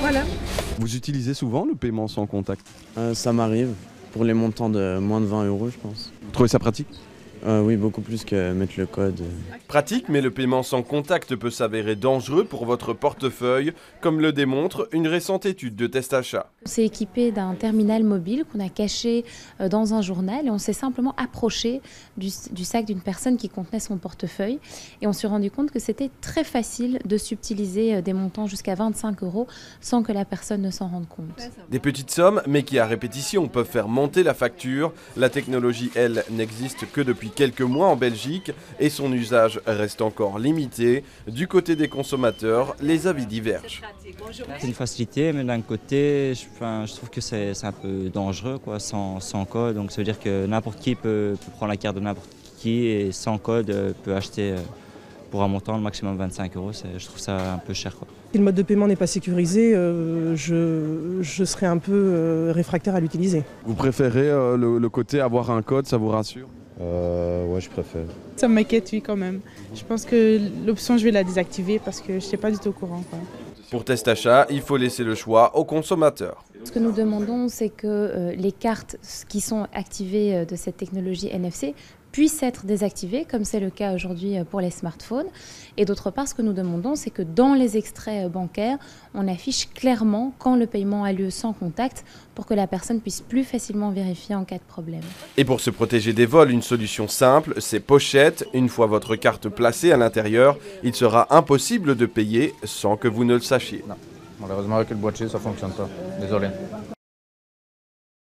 Voilà. Vous utilisez souvent le paiement sans contact? Ça m'arrive, pour les montants de moins de 20 € je pense. Vous trouvez ça pratique? Oui, beaucoup plus que mettre le code. Pratique, mais le paiement sans contact peut s'avérer dangereux pour votre portefeuille, comme le démontre une récente étude de Testachat. On s'est équipé d'un terminal mobile qu'on a caché dans un journal et on s'est simplement approché du sac d'une personne qui contenait son portefeuille et on s'est rendu compte que c'était très facile de subtiliser des montants jusqu'à 25 € sans que la personne ne s'en rende compte. Des petites sommes, mais qui à répétition peuvent faire monter la facture. La technologie, elle, n'existe que depuis quelques mois en Belgique et son usage reste encore limité. Du côté des consommateurs, les avis divergent. C'est une facilité, mais d'un côté, je trouve que c'est un peu dangereux, quoi, sans code. Donc ça veut dire que n'importe qui peut prendre la carte de n'importe qui et sans code peut acheter pour un montant, le maximum 25 €. Je trouve ça un peu cher, quoi. Si le mode de paiement n'est pas sécurisé, je serais un peu réfractaire à l'utiliser. Vous préférez le côté avoir un code, ça vous rassure? Ouais, je préfère. Ça m'inquiète, oui, quand même. Je pense que l'option, je vais la désactiver parce que je n'étais pas du tout au courant, quoi. Pour Testachat, il faut laisser le choix aux consommateurs. Ce que nous demandons, c'est que les cartes qui sont activées de cette technologie NFC puissent être désactivées, comme c'est le cas aujourd'hui pour les smartphones. Et d'autre part, ce que nous demandons, c'est que dans les extraits bancaires, on affiche clairement quand le paiement a lieu sans contact pour que la personne puisse plus facilement vérifier en cas de problème. Et pour se protéger des vols, une solution simple, c'est pochette. Une fois votre carte placée à l'intérieur, il sera impossible de payer sans que vous ne le sachiez. Non, malheureusement avec le boîtier ça fonctionne pas. Désolé.